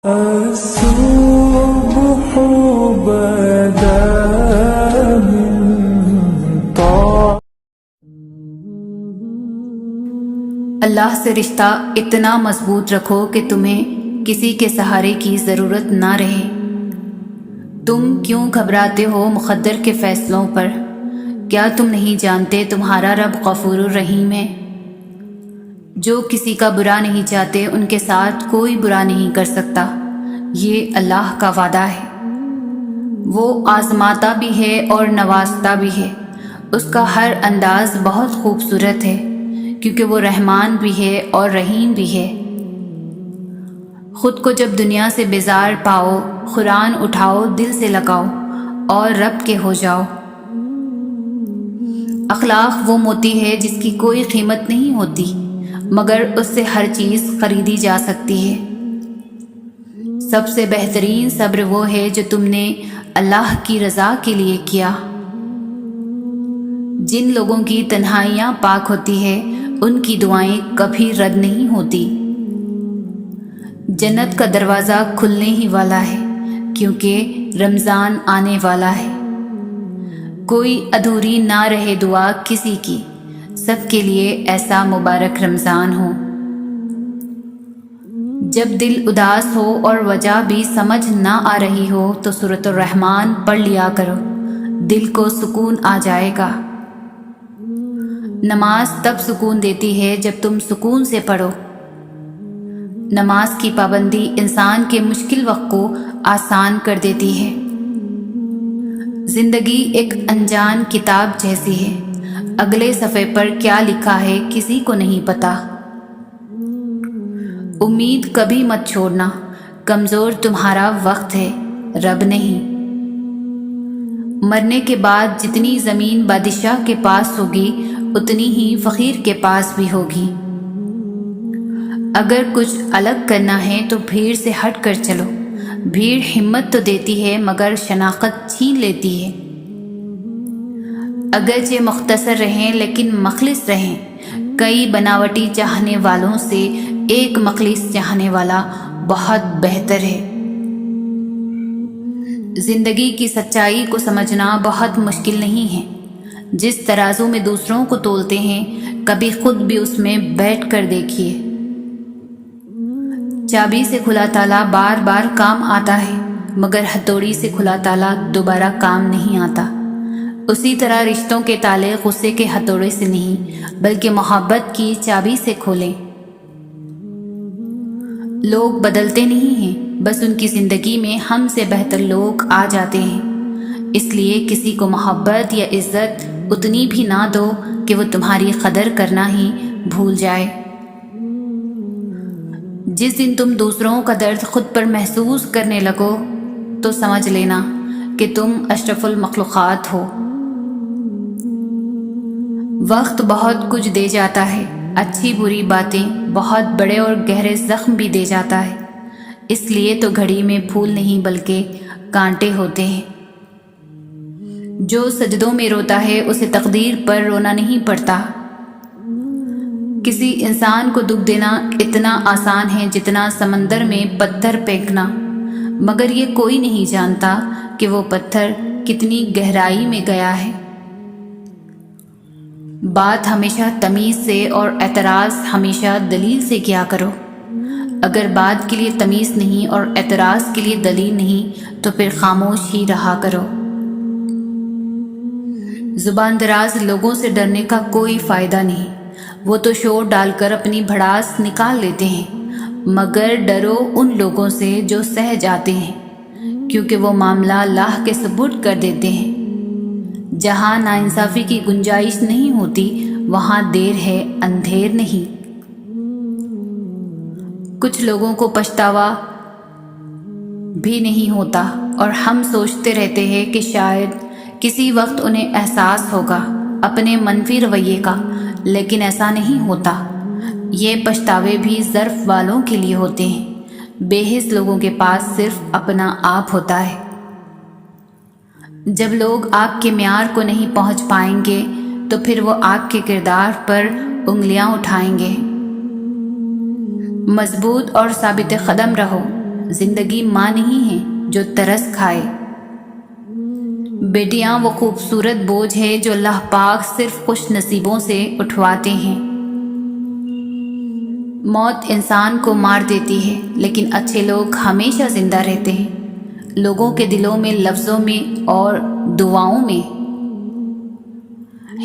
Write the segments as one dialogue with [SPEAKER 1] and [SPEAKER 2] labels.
[SPEAKER 1] الصبح بدا من طاعة
[SPEAKER 2] اللہ سے رشتہ اتنا مضبوط رکھو کہ تمہیں کسی کے سہارے کی ضرورت نہ رہے۔ تم کیوں گھبراتے ہو مقدر کے فیصلوں پر؟ کیا تم نہیں جانتے تمہارا رب غفور الرحیم ہے؟ جو کسی کا برا نہیں چاہتے ان کے ساتھ کوئی برا نہیں کر سکتا، یہ اللہ کا وعدہ ہے۔ وہ آزماتا بھی ہے اور نوازتا بھی ہے، اس کا ہر انداز بہت خوبصورت ہے، کیونکہ وہ رحمان بھی ہے اور رحیم بھی ہے۔ خود کو جب دنیا سے بیزار پاؤ، قرآن اٹھاؤ، دل سے لگاؤ اور رب کے ہو جاؤ۔ اخلاق وہ موتی ہے جس کی کوئی قیمت نہیں ہوتی، مگر اس سے ہر چیز خریدی جا سکتی ہے۔ سب سے بہترین صبر وہ ہے جو تم نے اللہ کی رضا کے لیے کیا۔ جن لوگوں کی تنہائیاں پاک ہوتی ہے ان کی دعائیں کبھی رد نہیں ہوتی۔ جنت کا دروازہ کھلنے ہی والا ہے، کیونکہ رمضان آنے والا ہے۔ کوئی ادھوری نہ رہے دعا کسی کی، سب کے لیے ایسا مبارک رمضان ہو۔ جب دل اداس ہو اور وجہ بھی سمجھ نہ آ رہی ہو تو سورۃ الرحمن پڑھ لیا کرو، دل کو سکون آ جائے گا۔ نماز تب سکون دیتی ہے جب تم سکون سے پڑھو۔ نماز کی پابندی انسان کے مشکل وقت کو آسان کر دیتی ہے۔ زندگی ایک انجان کتاب جیسی ہے، اگلے صفحے پر کیا لکھا ہے کسی کو نہیں پتا۔ امید کبھی مت چھوڑنا، کمزور تمہارا وقت ہے، رب نہیں۔ مرنے کے بعد جتنی زمین بادشاہ کے پاس ہوگی اتنی ہی فقیر کے پاس بھی ہوگی۔ اگر کچھ الگ کرنا ہے تو بھیڑ سے ہٹ کر چلو۔ بھیڑ ہمت تو دیتی ہے مگر شناخت چھین لیتی ہے۔ اگرچہ مختصر رہیں لیکن مخلص رہیں۔ کئی بناوٹی چاہنے والوں سے ایک مخلص چاہنے والا بہت بہتر ہے۔ زندگی کی سچائی کو سمجھنا بہت مشکل نہیں ہے۔ جس ترازو میں دوسروں کو تولتے ہیں کبھی خود بھی اس میں بیٹھ کر دیکھیے۔ چابی سے کھلا تالا بار بار کام آتا ہے، مگر ہتھوڑی سے کھلا تالا دوبارہ کام نہیں آتا۔ اسی طرح رشتوں کے تالے غصے کے ہتھوڑے سے نہیں بلکہ محبت کی چابی سے کھولیں۔ لوگ بدلتے نہیں ہیں، بس ان کی زندگی میں ہم سے بہتر لوگ آ جاتے ہیں۔ اس لیے کسی کو محبت یا عزت اتنی بھی نہ دو کہ وہ تمہاری قدر کرنا ہی بھول جائے۔ جس دن تم دوسروں کا درد خود پر محسوس کرنے لگو تو سمجھ لینا کہ تم اشرف المخلوقات ہو۔ وقت بہت کچھ دے جاتا ہے، اچھی بری باتیں، بہت بڑے اور گہرے زخم بھی دے جاتا ہے۔ اس لیے تو گھڑی میں پھول نہیں بلکہ کانٹے ہوتے ہیں۔ جو سجدوں میں روتا ہے اسے تقدیر پر رونا نہیں پڑتا۔ کسی انسان کو دکھ دینا اتنا آسان ہے جتنا سمندر میں پتھر پھینکنا، مگر یہ کوئی نہیں جانتا کہ وہ پتھر کتنی گہرائی میں گیا ہے۔ بات ہمیشہ تمیز سے اور اعتراض ہمیشہ دلیل سے کیا کرو۔ اگر بات کے لیے تمیز نہیں اور اعتراض کے لیے دلیل نہیں تو پھر خاموش ہی رہا کرو۔ زبان دراز لوگوں سے ڈرنے کا کوئی فائدہ نہیں، وہ تو شور ڈال کر اپنی بھڑاس نکال لیتے ہیں، مگر ڈرو ان لوگوں سے جو سہ جاتے ہیں، کیونکہ وہ معاملہ اللہ کے سپرد کر دیتے ہیں۔ جہاں ناانصافی کی گنجائش نہیں ہوتی وہاں دیر ہے اندھیر نہیں۔ کچھ لوگوں کو پچھتاوا بھی نہیں ہوتا اور ہم سوچتے رہتے ہیں کہ شاید کسی وقت انہیں احساس ہوگا اپنے منفی رویے کا، لیکن ایسا نہیں ہوتا۔ یہ پچھتاوے بھی ظرف والوں کے لیے ہوتے ہیں، بے حس لوگوں کے پاس صرف اپنا آپ ہوتا ہے۔ جب لوگ آپ کے معیار کو نہیں پہنچ پائیں گے تو پھر وہ آپ کے کردار پر انگلیاں اٹھائیں گے۔ مضبوط اور ثابت قدم رہو، زندگی ماں نہیں ہے جو ترس کھائے۔ بیٹیاں وہ خوبصورت بوجھ ہے جو اللہ پاک صرف خوش نصیبوں سے اٹھواتے ہیں۔ موت انسان کو مار دیتی ہے لیکن اچھے لوگ ہمیشہ زندہ رہتے ہیں، لوگوں کے دلوں میں، لفظوں میں اور دعاؤں میں۔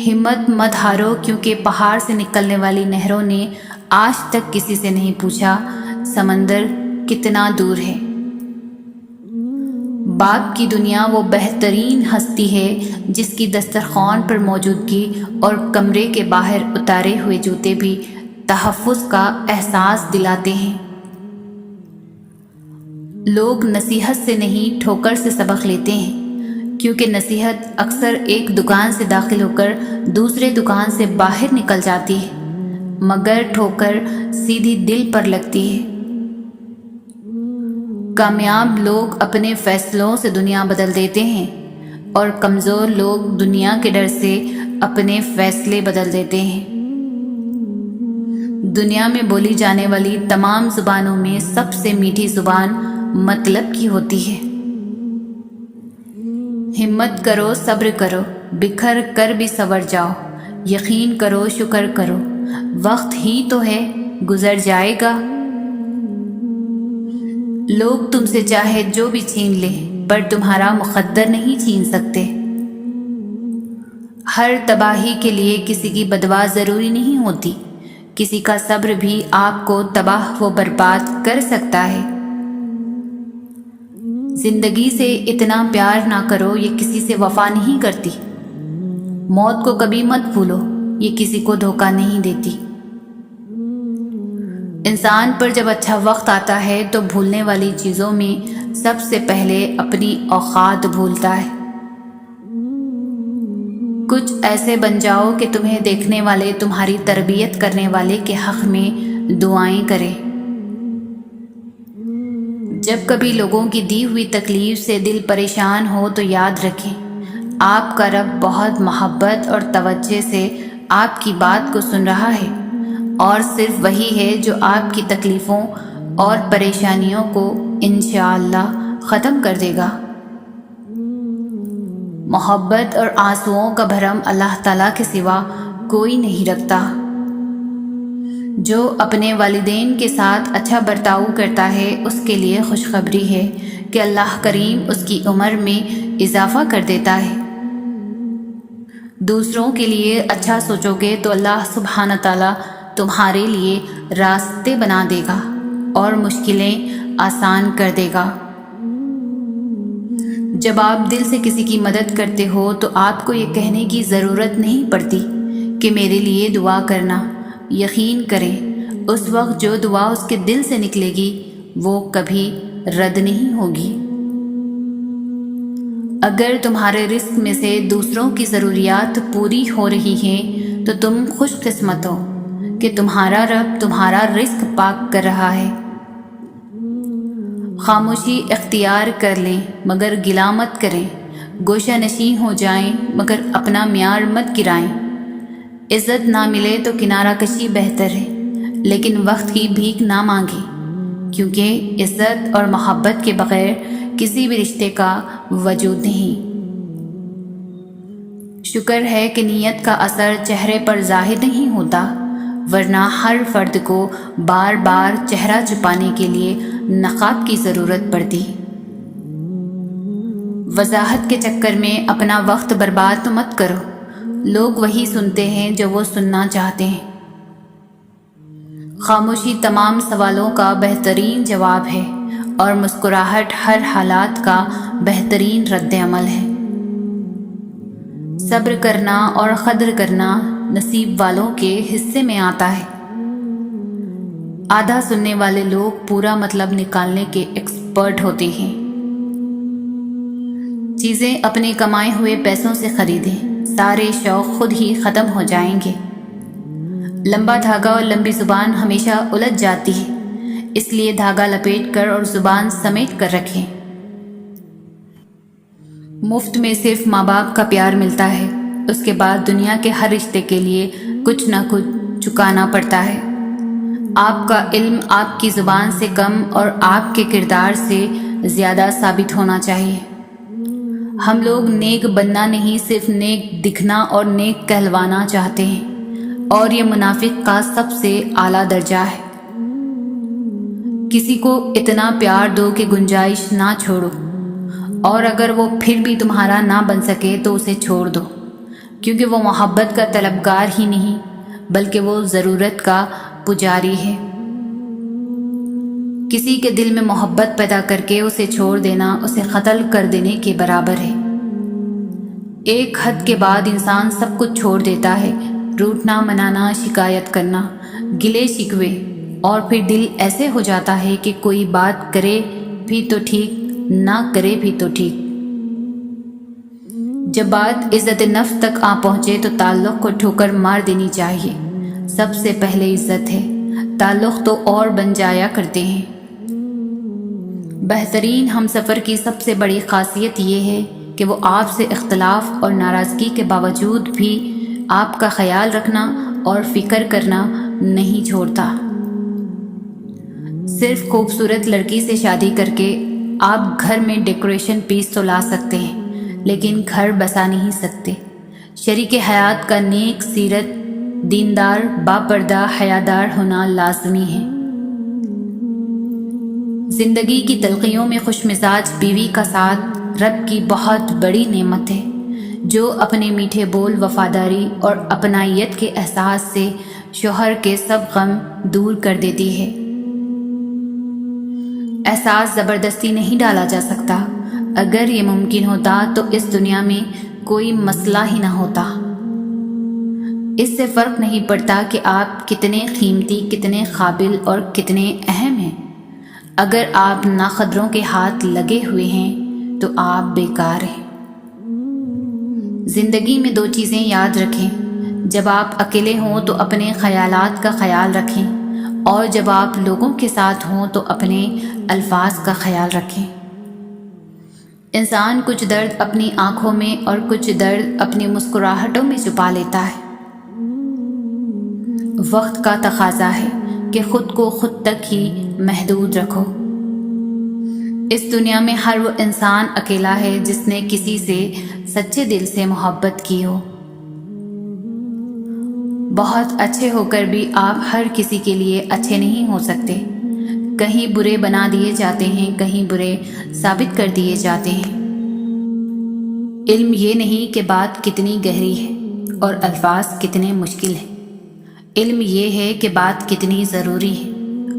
[SPEAKER 2] ہمت مت ہارو، کیونکہ پہاڑ سے نکلنے والی نہروں نے آج تک کسی سے نہیں پوچھا سمندر کتنا دور ہے۔ باپ کی دنیا وہ بہترین ہستی ہے جس کی دسترخوان پر موجودگی اور کمرے کے باہر اتارے ہوئے جوتے بھی تحفظ کا احساس دلاتے ہیں۔ لوگ نصیحت سے نہیں ٹھوکر سے سبق لیتے ہیں، کیونکہ نصیحت اکثر ایک دکان سے داخل ہو کر دوسرے دکان سے باہر نکل جاتی ہے، مگر ٹھوکر سیدھی دل پر لگتی ہے۔ کامیاب لوگ اپنے فیصلوں سے دنیا بدل دیتے ہیں اور کمزور لوگ دنیا کے ڈر سے اپنے فیصلے بدل دیتے ہیں۔ دنیا میں بولی جانے والی تمام زبانوں میں سب سے میٹھی زبان مطلب کی ہوتی ہے۔ ہمت کرو، صبر کرو، بکھر کر بھی سنور جاؤ، یقین کرو، شکر کرو، وقت ہی تو ہے، گزر جائے گا۔ لوگ تم سے چاہے جو بھی چھین لے پر تمہارا مقدر نہیں چھین سکتے۔ ہر تباہی کے لیے کسی کی بددعا ضروری نہیں ہوتی، کسی کا صبر بھی آپ کو تباہ و برباد کر سکتا ہے۔ زندگی سے اتنا پیار نہ کرو، یہ کسی سے وفا نہیں کرتی۔ موت کو کبھی مت بھولو، یہ کسی کو دھوکہ نہیں دیتی۔ انسان پر جب اچھا وقت آتا ہے تو بھولنے والی چیزوں میں سب سے پہلے اپنی اوقات بھولتا ہے۔ کچھ ایسے بن جاؤ کہ تمہیں دیکھنے والے تمہاری تربیت کرنے والے کے حق میں دعائیں کریں۔ جب کبھی لوگوں کی دی ہوئی تکلیف سے دل پریشان ہو تو یاد رکھیں، آپ کا رب بہت محبت اور توجہ سے آپ کی بات کو سن رہا ہے، اور صرف وہی ہے جو آپ کی تکلیفوں اور پریشانیوں کو انشاءاللہ ختم کر دے گا۔ محبت اور آنسوؤں کا بھرم اللہ تعالیٰ کے سوا کوئی نہیں رکھتا۔ جو اپنے والدین کے ساتھ اچھا برتاؤ کرتا ہے اس کے لیے خوشخبری ہے کہ اللہ کریم اس کی عمر میں اضافہ کر دیتا ہے۔ دوسروں کے لیے اچھا سوچو گے تو اللہ سبحانہ تعالیٰ تمہارے لیے راستے بنا دے گا اور مشکلیں آسان کر دے گا۔ جب آپ دل سے کسی کی مدد کرتے ہو تو آپ کو یہ کہنے کی ضرورت نہیں پڑتی کہ میرے لیے دعا کرنا۔ یقین کریں اس وقت جو دعا اس کے دل سے نکلے گی وہ کبھی رد نہیں ہوگی۔ اگر تمہارے رزق میں سے دوسروں کی ضروریات پوری ہو رہی ہیں تو تم خوش قسمت ہو کہ تمہارا رب تمہارا رزق پاک کر رہا ہے۔ خاموشی اختیار کر لیں مگر گلہ مت کریں، گوشہ نشین ہو جائیں مگر اپنا معیار مت گرائیں۔ عزت نہ ملے تو کنارہ کشی بہتر ہے، لیکن وقت کی بھیک نہ مانگیں، کیونکہ عزت اور محبت کے بغیر کسی بھی رشتے کا وجود نہیں۔ شکر ہے کہ نیت کا اثر چہرے پر ظاہر نہیں ہوتا، ورنہ ہر فرد کو بار بار چہرہ چھپانے کے لیے نقاب کی ضرورت پڑتی۔ وضاحت کے چکر میں اپنا وقت برباد مت کرو، لوگ وہی سنتے ہیں جو وہ سننا چاہتے ہیں۔ خاموشی تمام سوالوں کا بہترین جواب ہے اور مسکراہٹ ہر حالات کا بہترین رد عمل ہے۔ صبر کرنا اور قدر کرنا نصیب والوں کے حصے میں آتا ہے۔ آدھا سننے والے لوگ پورا مطلب نکالنے کے ایکسپرٹ ہوتے ہیں۔ چیزیں اپنے کمائے ہوئے پیسوں سے خریدیں، سارے شوق خود ہی ختم ہو جائیں گے۔ لمبا دھاگا اور لمبی زبان ہمیشہ الجھ جاتی ہے، اس لیے دھاگا لپیٹ کر اور زبان سمیٹ کر رکھیں۔ مفت میں صرف ماں باپ کا پیار ملتا ہے، اس کے بعد دنیا کے ہر رشتے کے لیے کچھ نہ کچھ چکانا پڑتا ہے۔ آپ کا علم آپ کی زبان سے کم اور آپ کے کردار سے زیادہ ثابت ہونا چاہیے۔ ہم لوگ نیک بننا نہیں، صرف نیک دکھنا اور نیک کہلوانا چاہتے ہیں، اور یہ منافق کا سب سے اعلیٰ درجہ ہے۔ کسی کو اتنا پیار دو کہ گنجائش نہ چھوڑو، اور اگر وہ پھر بھی تمہارا نہ بن سکے تو اسے چھوڑ دو، کیونکہ وہ محبت کا طلبگار ہی نہیں بلکہ وہ ضرورت کا پجاری ہے۔ کسی کے دل میں محبت پیدا کر کے اسے چھوڑ دینا اسے قتل کر دینے کے برابر ہے۔ ایک حد کے بعد انسان سب کچھ چھوڑ دیتا ہے، روٹنا منانا، شکایت کرنا، گلے شکوے، اور پھر دل ایسے ہو جاتا ہے کہ کوئی بات کرے بھی تو ٹھیک، نہ کرے بھی تو ٹھیک۔ جب بات عزت نفس تک آ پہنچے تو تعلق کو ٹھوکر مار دینی چاہیے۔ سب سے پہلے عزت ہے، تعلق تو اور بن جایا کرتے ہیں۔ بہترین ہم سفر کی سب سے بڑی خاصیت یہ ہے کہ وہ آپ سے اختلاف اور ناراضگی کے باوجود بھی آپ کا خیال رکھنا اور فکر کرنا نہیں چھوڑتا۔ صرف خوبصورت لڑکی سے شادی کر کے آپ گھر میں ڈیکوریشن پیس تو لا سکتے ہیں، لیکن گھر بسا نہیں سکتے۔ شریک حیات کا نیک سیرت، دیندار، باپردہ، حیادار ہونا لازمی ہے۔ زندگی کی تلخیوں میں خوش مزاج بیوی کا ساتھ رب کی بہت بڑی نعمت ہے، جو اپنے میٹھے بول، وفاداری اور اپنائیت کے احساس سے شوہر کے سب غم دور کر دیتی ہے۔ احساس زبردستی نہیں ڈالا جا سکتا۔ اگر یہ ممکن ہوتا تو اس دنیا میں کوئی مسئلہ ہی نہ ہوتا۔ اس سے فرق نہیں پڑتا کہ آپ کتنے قیمتی، کتنے قابل اور کتنے اہم ہیں۔ اگر آپ ناقدروں کے ہاتھ لگے ہوئے ہیں تو آپ بیکار ہیں۔ زندگی میں دو چیزیں یاد رکھیں: جب آپ اکیلے ہوں تو اپنے خیالات کا خیال رکھیں، اور جب آپ لوگوں کے ساتھ ہوں تو اپنے الفاظ کا خیال رکھیں۔ انسان کچھ درد اپنی آنکھوں میں اور کچھ درد اپنی مسکراہٹوں میں چھپا لیتا ہے۔ وقت کا تقاضا ہے کہ خود کو خود تک ہی محدود رکھو۔ اس دنیا میں ہر وہ انسان اکیلا ہے جس نے کسی سے سچے دل سے محبت کی ہو۔ بہت اچھے ہو کر بھی آپ ہر کسی کے لیے اچھے نہیں ہو سکتے۔ کہیں برے بنا دیے جاتے ہیں، کہیں برے ثابت کر دیے جاتے ہیں۔ علم یہ نہیں کہ بات کتنی گہری ہے اور الفاظ کتنے مشکل ہیں۔ علم یہ ہے کہ بات کتنی ضروری ہے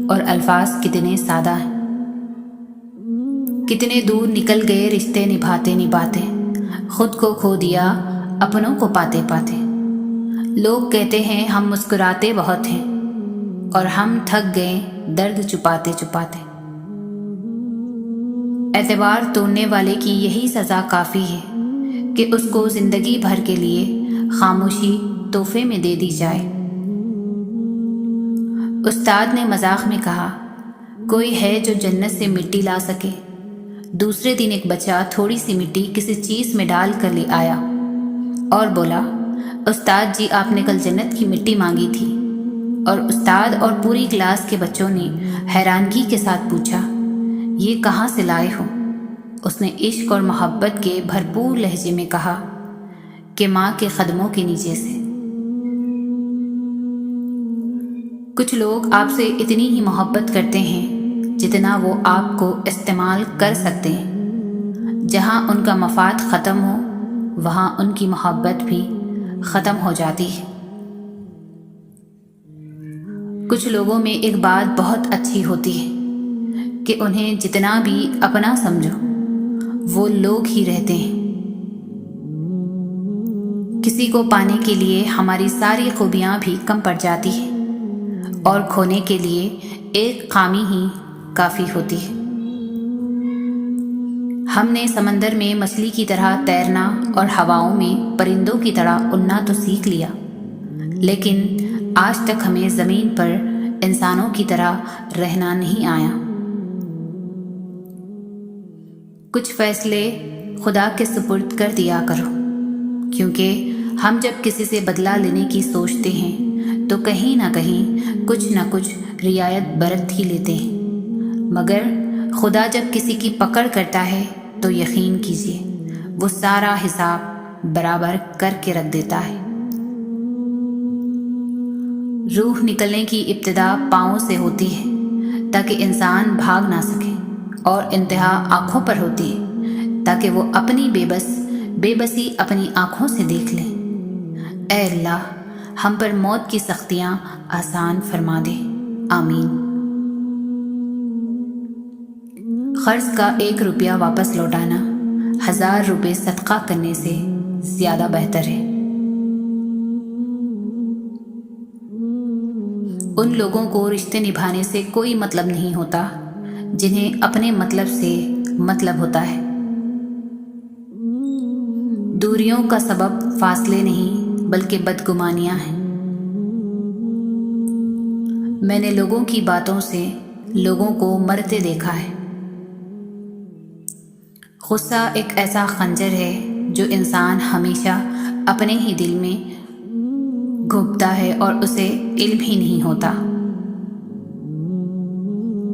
[SPEAKER 2] اور الفاظ کتنے سادہ ہیں۔ کتنے دور نکل گئے رشتے نبھاتے نبھاتے، خود کو کھو دیا اپنوں کو پاتے پاتے۔ لوگ کہتے ہیں ہم مسکراتے بہت ہیں، اور ہم تھک گئے درد چھپاتے چھپاتے۔ اعتبار توڑنے والے کی یہی سزا کافی ہے کہ اس کو زندگی بھر کے لیے خاموشی تحفے میں دے دی جائے۔ استاد نے مذاق میں کہا، کوئی ہے جو جنت سے مٹی لا سکے؟ دوسرے دن ایک بچہ تھوڑی سی مٹی کسی چیز میں ڈال کر لے آیا اور بولا، استاد جی آپ نے کل جنت کی مٹی مانگی تھی۔ اور استاد اور پوری کلاس کے بچوں نے حیرانگی کے ساتھ پوچھا، یہ کہاں سے لائے ہو؟ اس نے عشق اور محبت کے بھرپور لہجے میں کہا کہ ماں کے قدموں کے نیچے سے۔ کچھ لوگ آپ سے اتنی ہی محبت کرتے ہیں جتنا وہ آپ کو استعمال کر سکتے ہیں۔ جہاں ان کا مفاد ختم ہو وہاں ان کی محبت بھی ختم ہو جاتی ہے۔ کچھ لوگوں میں ایک بات بہت اچھی ہوتی ہے کہ انہیں جتنا بھی اپنا سمجھو وہ لوگ ہی رہتے ہیں۔ کسی کو پانے کے لیے ہماری ساری خوبیاں بھی کم پڑ جاتی ہیں، اور کھونے کے لیے ایک خامی ہی کافی ہوتی ہے۔ ہم نے سمندر میں مچھلی کی طرح تیرنا اور ہواؤں میں پرندوں کی طرح اڑنا تو سیکھ لیا، لیکن آج تک ہمیں زمین پر انسانوں کی طرح رہنا نہیں آیا۔ کچھ فیصلے خدا کے سپرد کر دیا کرو، کیونکہ ہم جب کسی سے بدلہ لینے کی سوچتے ہیں تو کہیں نہ کچھ رعایت برت ہی لیتے ہیں، مگر خدا جب کسی کی پکڑ کرتا ہے تو یقین کیجیے وہ سارا حساب برابر کر کے رکھ دیتا ہے۔ روح نکلنے کی ابتدا پاؤں سے ہوتی ہے تاکہ انسان بھاگ نہ سکے، اور انتہا آنکھوں پر ہوتی ہے تاکہ وہ اپنی بے بسی اپنی آنکھوں سے دیکھ لے۔ اے اللہ، ہم پر موت کی سختیاں آسان فرما دے، آمین۔ قرض کا 1 روپیہ واپس لوٹانا 1000 روپے صدقہ کرنے سے زیادہ بہتر ہے۔ ان لوگوں کو رشتے نبھانے سے کوئی مطلب نہیں ہوتا جنہیں اپنے مطلب سے مطلب ہوتا ہے۔ دوریوں کا سبب فاصلے نہیں بلکہ بدگمانیاں ہیں۔ میں نے لوگوں کی باتوں سے لوگوں کو مرتے دیکھا ہے۔ غصہ ایک ایسا خنجر ہے جو انسان ہمیشہ اپنے ہی دل میں گھونپتا ہے اور اسے علم ہی نہیں ہوتا۔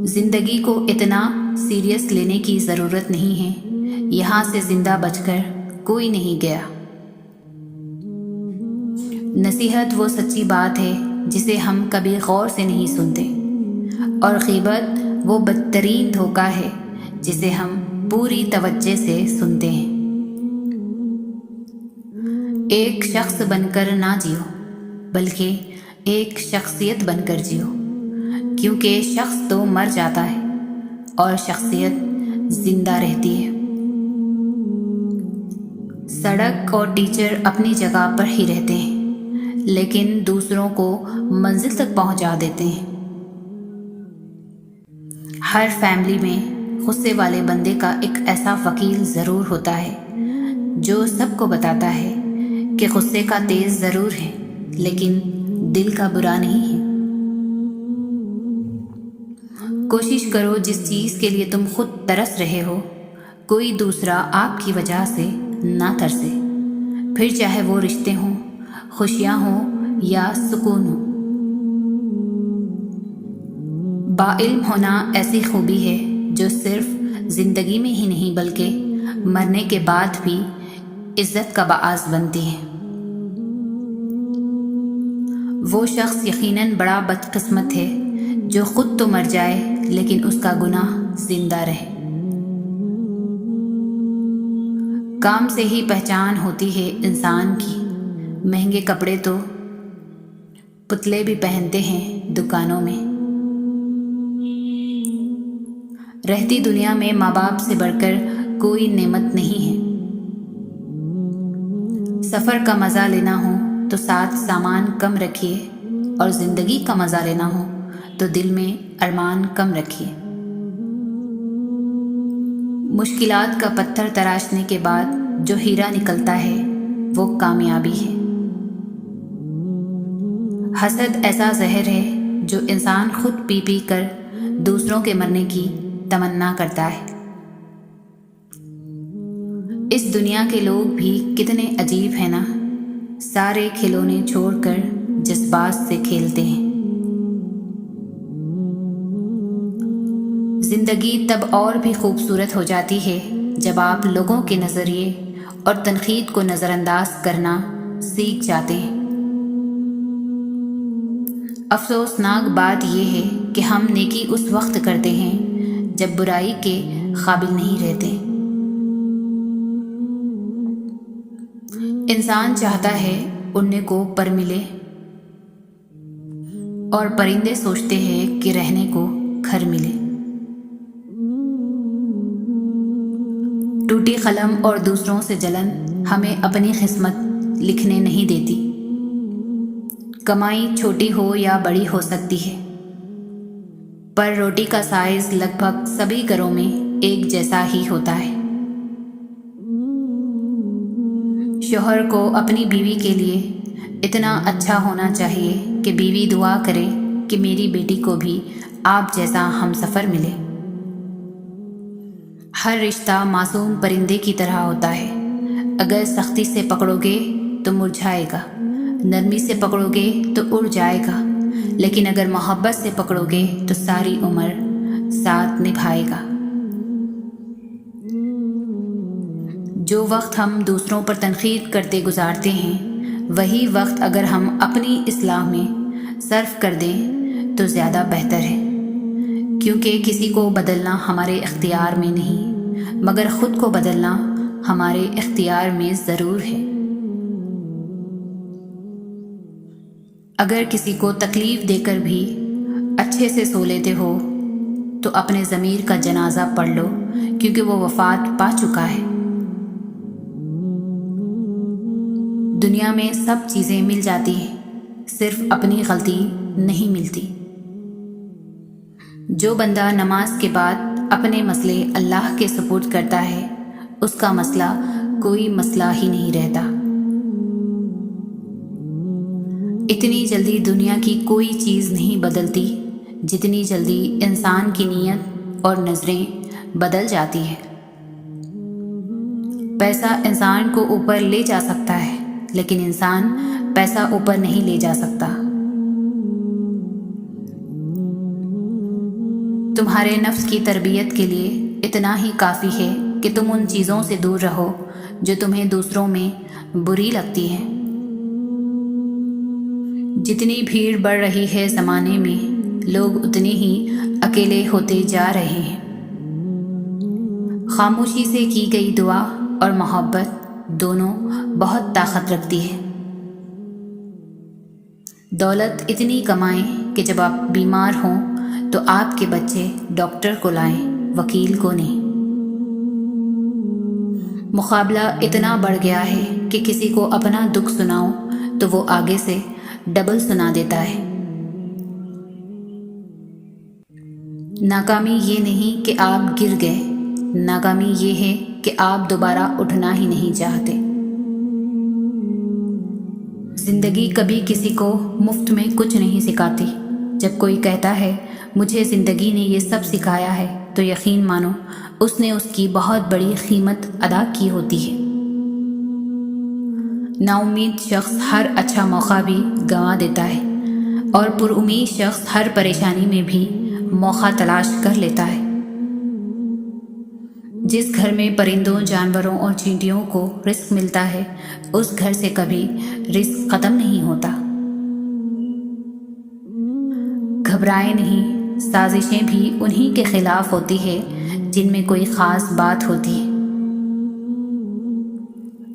[SPEAKER 2] زندگی کو اتنا سیریس لینے کی ضرورت نہیں ہے، یہاں سے زندہ بچ کر کوئی نہیں گیا۔ نصیحت وہ سچی بات ہے جسے ہم کبھی غور سے نہیں سنتے، اور غیبت وہ بدترین دھوکہ ہے جسے ہم پوری توجہ سے سنتے ہیں۔ ایک شخص بن کر نہ جیو بلکہ ایک شخصیت بن کر جیو، کیونکہ شخص تو مر جاتا ہے اور شخصیت زندہ رہتی ہے۔ سڑک اور ٹیچر اپنی جگہ پر ہی رہتے ہیں لیکن دوسروں کو منزل تک پہنچا دیتے ہیں۔ ہر فیملی میں غصے والے بندے کا ایک ایسا وکیل ضرور ہوتا ہے جو سب کو بتاتا ہے کہ غصے کا تیز ضرور ہے لیکن دل کا برا نہیں ہے۔ کوشش کرو جس چیز کے لیے تم خود ترس رہے ہو کوئی دوسرا آپ کی وجہ سے نہ ترسے، پھر چاہے وہ رشتے ہوں، خوشیاں ہوں یا سکون ہو۔ باعلم ہونا ایسی خوبی ہے جو صرف زندگی میں ہی نہیں بلکہ مرنے کے بعد بھی عزت کا باعث بنتی ہے۔ وہ شخص یقیناً بڑا بدقسمت ہے جو خود تو مر جائے لیکن اس کا گناہ زندہ رہے۔ کام سے ہی پہچان ہوتی ہے انسان کی، مہنگے کپڑے تو پتلے بھی پہنتے ہیں دکانوں میں۔ رہتی دنیا میں ماں باپ سے بڑھ کر کوئی نعمت نہیں ہے۔ سفر کا مزہ لینا ہو تو ساتھ سامان کم رکھیے، اور زندگی کا مزہ لینا ہو تو دل میں ارمان کم رکھیے۔ مشکلات کا پتھر تراشنے کے بعد جو ہیرا نکلتا ہے وہ کامیابی ہے۔ حسد ایسا زہر ہے جو انسان خود پی پی کر دوسروں کے مرنے کی تمنا کرتا ہے۔ اس دنیا کے لوگ بھی کتنے عجیب ہیں نا، سارے کھلونے چھوڑ کر جذبات سے کھیلتے ہیں۔ زندگی تب اور بھی خوبصورت ہو جاتی ہے جب آپ لوگوں کے نظریے اور تنقید کو نظر انداز کرنا سیکھ جاتے ہیں۔ افسوسناک بات یہ ہے کہ ہم نیکی اس وقت کرتے ہیں جب برائی کے قابل نہیں رہتے۔ انسان چاہتا ہے اڑنے کو پر ملے، اور پرندے سوچتے ہیں کہ رہنے کو گھر ملے۔ ٹوٹی قلم اور دوسروں سے جلن ہمیں اپنی قسمت لکھنے نہیں دیتی۔ کمائی چھوٹی ہو یا بڑی ہو سکتی ہے، پر روٹی کا سائز لگ بھگ سبھی گھروں میں ایک جیسا ہی ہوتا ہے۔ شوہر کو اپنی بیوی کے لیے اتنا اچھا ہونا چاہیے کہ بیوی دعا کرے کہ میری بیٹی کو بھی آپ جیسا ہم سفر ملے۔ ہر رشتہ معصوم پرندے کی طرح ہوتا ہے، اگر سختی سے پکڑو گے تو مرجھائے گا، نرمی سے پکڑو گے تو اڑ جائے گا، لیکن اگر محبت سے پکڑو گے تو ساری عمر ساتھ نبھائے گا۔ جو وقت ہم دوسروں پر تنقید کرتے گزارتے ہیں، وہی وقت اگر ہم اپنی اصلاح میں صرف کر دیں تو زیادہ بہتر ہے، کیونکہ کسی کو بدلنا ہمارے اختیار میں نہیں، مگر خود کو بدلنا ہمارے اختیار میں ضرور ہے۔ اگر کسی کو تکلیف دے کر بھی اچھے سے سو لیتے ہو تو اپنے ضمیر کا جنازہ پڑھ لو، کیونکہ وہ وفات پا چکا ہے۔ دنیا میں سب چیزیں مل جاتی ہیں، صرف اپنی غلطی نہیں ملتی۔ جو بندہ نماز کے بعد اپنے مسئلے اللہ کے سپرد کرتا ہے، اس کا مسئلہ کوئی مسئلہ ہی نہیں رہتا۔ اتنی جلدی دنیا کی کوئی چیز نہیں بدلتی جتنی جلدی انسان کی نیت اور نظریں بدل جاتی ہیں۔ پیسہ انسان کو اوپر لے جا سکتا ہے، لیکن انسان پیسہ اوپر نہیں لے جا سکتا۔ تمہارے نفس کی تربیت کے لیے اتنا ہی کافی ہے کہ تم ان چیزوں سے دور رہو جو تمہیں دوسروں میں بری لگتی ہیں۔ جتنی بھیڑ بڑھ رہی ہے زمانے میں، لوگ اتنے ہی اکیلے ہوتے جا رہے ہیں۔ خاموشی سے کی گئی دعا اور محبت دونوں بہت طاقت رکھتی ہے۔ دولت اتنی کمائیں کہ جب آپ بیمار ہوں تو آپ کے بچے ڈاکٹر کو لائیں، وکیل کو نہیں۔ مقابلہ اتنا بڑھ گیا ہے کہ کسی کو اپنا دکھ سناؤ تو وہ آگے سے ڈبل سنا دیتا ہے۔ ناکامی یہ نہیں کہ آپ گر گئے، ناکامی یہ ہے کہ آپ دوبارہ اٹھنا ہی نہیں چاہتے۔ زندگی کبھی کسی کو مفت میں کچھ نہیں سکھاتی۔ جب کوئی کہتا ہے مجھے زندگی نے یہ سب سکھایا ہے، تو یقین مانو اس نے اس کی بہت بڑی قیمت ادا کی ہوتی ہے۔ نا امید شخص ہر اچھا موقع بھی گنوا دیتا ہے، اور پر امید شخص ہر پریشانی میں بھی موقع تلاش کر لیتا ہے۔ جس گھر میں پرندوں، جانوروں اور چینٹیوں کو رزق ملتا ہے، اس گھر سے کبھی رزق ختم نہیں ہوتا۔ گھبرائے نہیں، سازشیں بھی انہی کے خلاف ہوتی ہے جن میں کوئی خاص بات ہوتی ہے۔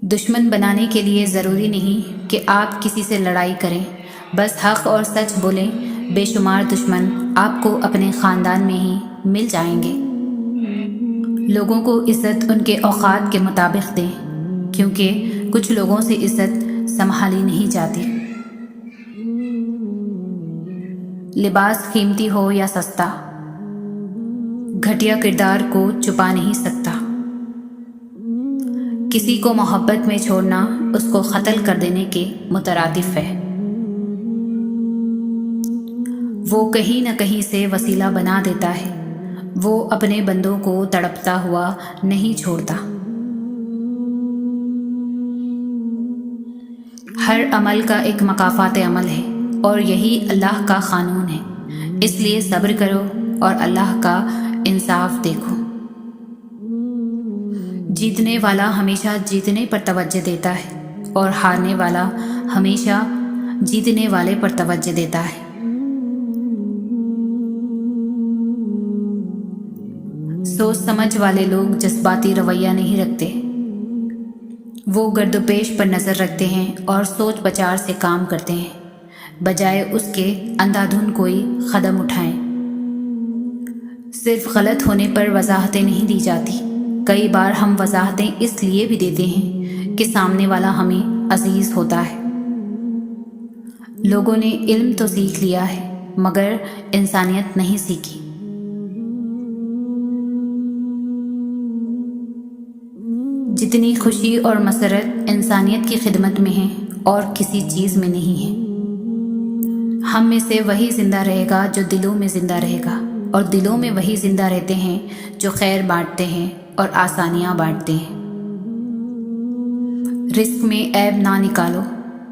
[SPEAKER 2] دشمن بنانے کے لیے ضروری نہیں کہ آپ کسی سے لڑائی کریں، بس حق اور سچ بولیں۔ بے شمار دشمن آپ کو اپنے خاندان میں ہی مل جائیں گے۔ لوگوں کو عزت ان کے اوقات کے مطابق دیں، کیونکہ کچھ لوگوں سے عزت سنبھالی نہیں جاتی۔ لباس قیمتی ہو یا سستا، گھٹیا کردار کو چھپا نہیں سکتا۔ کسی کو محبت میں چھوڑنا اس کو قتل کر دینے کے مترادف ہے۔ وہ کہیں نہ کہیں سے وسیلہ بنا دیتا ہے، وہ اپنے بندوں کو تڑپتا ہوا نہیں چھوڑتا۔ ہر عمل کا ایک مکافات عمل ہے، اور یہی اللہ کا قانون ہے۔ اس لیے صبر کرو اور اللہ کا انصاف دیکھو۔ جیتنے والا ہمیشہ جیتنے پر توجہ دیتا ہے، اور ہارنے والا ہمیشہ جیتنے والے پر توجہ دیتا ہے۔ سوچ سمجھ والے لوگ جذباتی رویہ نہیں رکھتے، وہ گرد و پیش پر نظر رکھتے ہیں اور سوچ بچار سے کام کرتے ہیں، بجائے اس کے اندھا دھند کوئی قدم اٹھائیں۔ صرف غلط ہونے پر وضاحتیں نہیں دی جاتی، کئی بار ہم وضاحتیں اس لیے بھی دیتے ہیں کہ سامنے والا ہمیں عزیز ہوتا ہے۔ لوگوں نے علم تو سیکھ لیا ہے، مگر انسانیت نہیں سیکھی۔ جتنی خوشی اور مسرت انسانیت کی خدمت میں ہے اور کسی چیز میں نہیں ہے۔ ہم میں سے وہی زندہ رہے گا جو دلوں میں زندہ رہے گا، اور دلوں میں وہی زندہ رہتے ہیں جو خیر بانٹتے ہیں اور آسانیاں بانٹتے ہیں۔ رزق میں عیب نہ نکالو،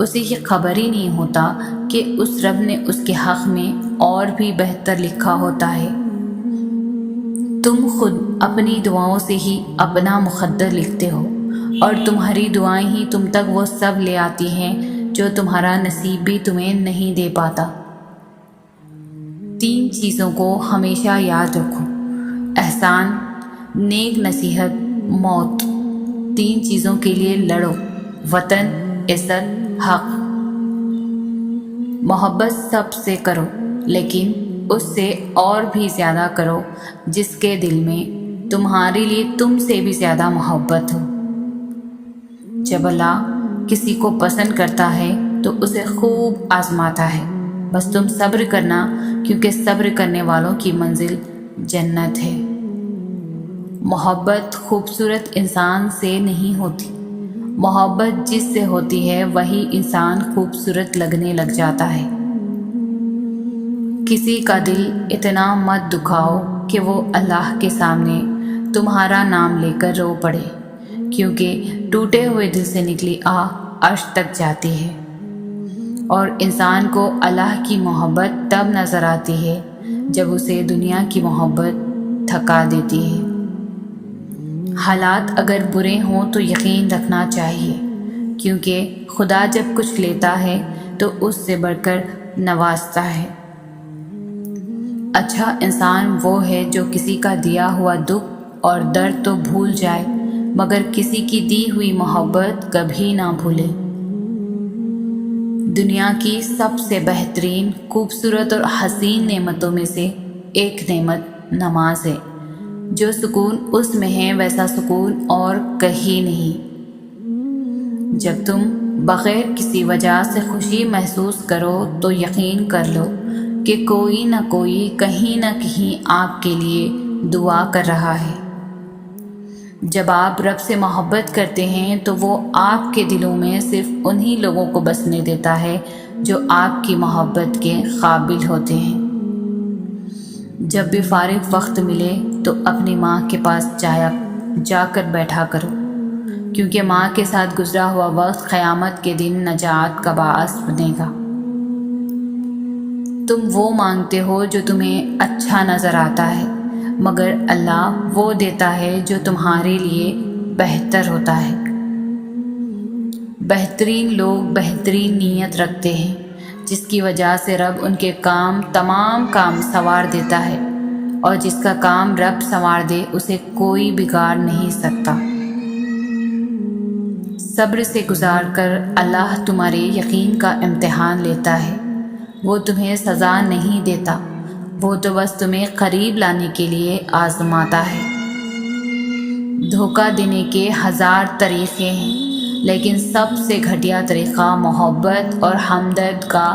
[SPEAKER 2] اسے یہ خبر ہی نہیں ہوتا کہ اس رب نے اس کے حق میں اور بھی بہتر لکھا ہوتا ہے۔ تم خود اپنی دعاؤں سے ہی اپنا مقدر لکھتے ہو، اور تمہاری دعائیں ہی تم تک وہ سب لے آتی ہیں جو تمہارا نصیب بھی تمہیں نہیں دے پاتا۔ 3 چیزوں کو ہمیشہ یاد رکھو: احسان، نیک نصیحت، موت۔ 3 چیزوں کے لیے لڑو: وطن، عزت، حق۔ محبت سب سے کرو، لیکن اس سے اور بھی زیادہ کرو جس کے دل میں تمہارے لیے تم سے بھی زیادہ محبت ہو۔ جب اللہ کسی کو پسند کرتا ہے تو اسے خوب آزماتا ہے، بس تم صبر کرنا، کیونکہ صبر کرنے والوں کی منزل جنت ہے۔ محبت خوبصورت انسان سے نہیں ہوتی، محبت جس سے ہوتی ہے وہی انسان خوبصورت لگنے لگ جاتا ہے۔ کسی کا دل اتنا مت دکھاؤ کہ وہ اللہ کے سامنے تمہارا نام لے کر رو پڑے، کیونکہ ٹوٹے ہوئے دل سے نکلی آہ عرش تک جاتی ہے، اور انسان کو اللہ کی محبت تب نظر آتی ہے جب اسے دنیا کی محبت تھکا دیتی ہے۔ حالات اگر برے ہوں تو یقین رکھنا چاہیے، کیونکہ خدا جب کچھ لیتا ہے تو اس سے بڑھ کر نوازتا ہے۔ اچھا انسان وہ ہے جو کسی کا دیا ہوا دکھ اور درد تو بھول جائے، مگر کسی کی دی ہوئی محبت کبھی نہ بھولے۔ دنیا کی سب سے بہترین، خوبصورت اور حسین نعمتوں میں سے ایک نعمت نماز ہے۔ جو سکون اس میں ہے ویسا سکون اور کہیں نہیں۔ جب تم بغیر کسی وجہ سے خوشی محسوس کرو تو یقین کر لو کہ کوئی نہ کوئی کہیں نہ کہیں آپ کے لیے دعا کر رہا ہے۔ جب آپ رب سے محبت کرتے ہیں تو وہ آپ کے دلوں میں صرف انہی لوگوں کو بسنے دیتا ہے جو آپ کی محبت کے قابل ہوتے ہیں۔ جب بھی فارغ وقت ملے تو اپنی ماں کے پاس جا کر بیٹھا کرو، کیونکہ ماں کے ساتھ گزرا ہوا وقت قیامت کے دن نجات کا باعث بنے گا۔ تم وہ مانگتے ہو جو تمہیں اچھا نظر آتا ہے، مگر اللہ وہ دیتا ہے جو تمہارے لیے بہتر ہوتا ہے۔ بہترین لوگ بہترین نیت رکھتے ہیں، جس کی وجہ سے رب ان کے تمام کام سنوار دیتا ہے، اور جس کا کام رب سنوار دے اسے کوئی بگاڑ نہیں سکتا۔ صبر سے گزار کر اللہ تمہارے یقین کا امتحان لیتا ہے۔ وہ تمہیں سزا نہیں دیتا، وہ تو بس تمہیں قریب لانے کے لیے آزماتا ہے۔ دھوکہ دینے کے 1000 طریقے ہیں، لیکن سب سے گھٹیا طریقہ محبت اور ہمدرد کا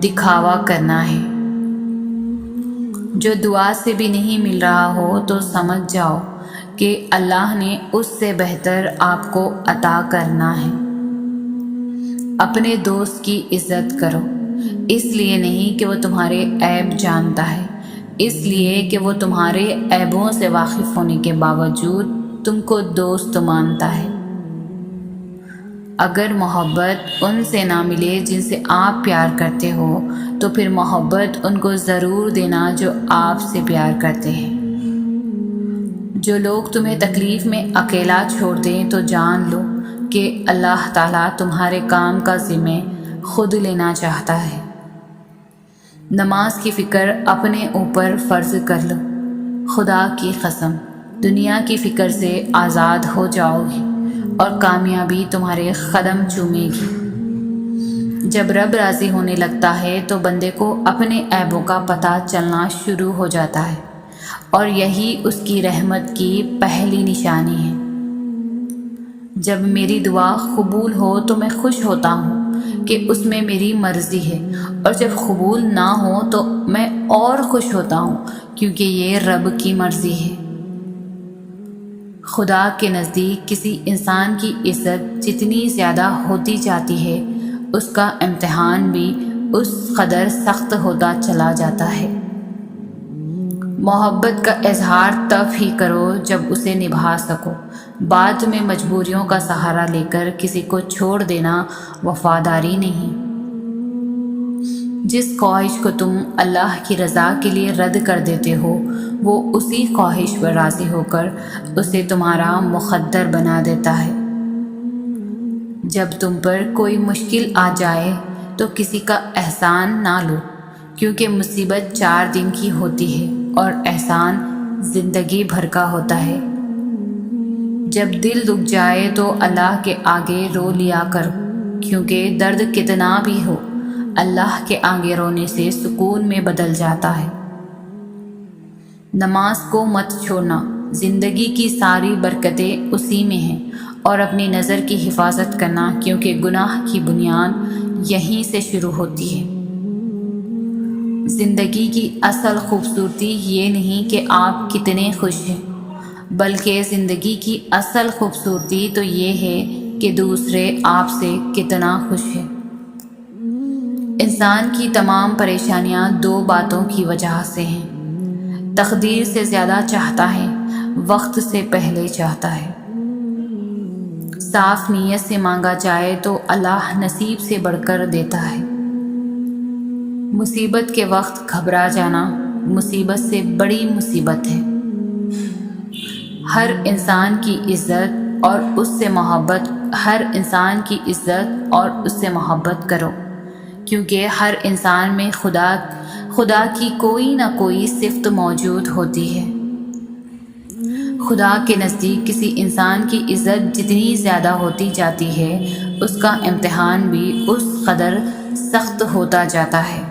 [SPEAKER 2] دکھاوا کرنا ہے۔ جو دعا سے بھی نہیں مل رہا ہو تو سمجھ جاؤ کہ اللہ نے اس سے بہتر آپ کو عطا کرنا ہے۔ اپنے دوست کی عزت کرو، اس لیے نہیں کہ وہ تمہارے عیب جانتا ہے، اس لیے کہ وہ تمہارے عیبوں سے واقف ہونے کے باوجود تم کو دوست مانتا ہے۔ اگر محبت ان سے نہ ملے جن سے آپ پیار کرتے ہو تو پھر محبت ان کو ضرور دینا جو آپ سے پیار کرتے ہیں۔ جو لوگ تمہیں تکلیف میں اکیلا چھوڑ دیں تو جان لو کہ اللہ تعالیٰ تمہارے کام کا ذمہ خود لینا چاہتا ہے۔ نماز کی فکر اپنے اوپر فرض کر لو، خدا کی قسم دنیا کی فکر سے آزاد ہو جاؤ گی اور کامیابی تمہارے قدم چومے گی۔ جب رب راضی ہونے لگتا ہے تو بندے کو اپنے عیبوں کا پتہ چلنا شروع ہو جاتا ہے، اور یہی اس کی رحمت کی پہلی نشانی ہے۔ جب میری دعا قبول ہو تو میں خوش ہوتا ہوں کہ اس میں میری مرضی ہے، اور جب قبول نہ ہو تو میں اور خوش ہوتا ہوں کیونکہ یہ رب کی مرضی ہے۔ خدا کے نزدیک کسی انسان کی عزت جتنی زیادہ ہوتی جاتی ہے، اس کا امتحان بھی اس قدر سخت ہوتا چلا جاتا ہے۔ محبت کا اظہار تب ہی کرو جب اسے نبھا سکو، بعد میں مجبوریوں کا سہارا لے کر کسی کو چھوڑ دینا وفاداری نہیں۔ جس خواہش کو تم اللہ کی رضا کے لیے رد کر دیتے ہو، وہ اسی خواہش پر راضی ہو کر اسے تمہارا مقدر بنا دیتا ہے۔ جب تم پر کوئی مشکل آ جائے تو کسی کا احسان نہ لو، کیونکہ مصیبت 4 دن کی ہوتی ہے اور احسان زندگی بھر کا ہوتا ہے۔ جب دل دکھ جائے تو اللہ کے آگے رو لیا کر، کیونکہ درد کتنا بھی ہو، اللہ کے آگے رونے سے سکون میں بدل جاتا ہے۔ نماز کو مت چھوڑنا، زندگی کی ساری برکتیں اسی میں ہیں، اور اپنی نظر کی حفاظت کرنا، کیونکہ گناہ کی بنیاد یہیں سے شروع ہوتی ہے۔ زندگی کی اصل خوبصورتی یہ نہیں کہ آپ کتنے خوش ہیں، بلکہ زندگی کی اصل خوبصورتی تو یہ ہے کہ دوسرے آپ سے کتنا خوش ہیں۔ انسان کی تمام پریشانیاں 2 باتوں کی وجہ سے ہیں: تقدیر سے زیادہ چاہتا ہے، وقت سے پہلے چاہتا ہے۔ صاف نیت سے مانگا جائے تو اللہ نصیب سے بڑھ کر دیتا ہے۔ مصیبت کے وقت گھبرا جانا مصیبت سے بڑی مصیبت ہے۔ ہر انسان کی عزت اور اس سے محبت کرو، کیونکہ ہر انسان میں خدا کی کوئی نہ کوئی صفت موجود ہوتی ہے۔ خدا کے نزدیک کسی انسان کی عزت جتنی زیادہ ہوتی جاتی ہے، اس کا امتحان بھی اس قدر سخت ہوتا جاتا ہے۔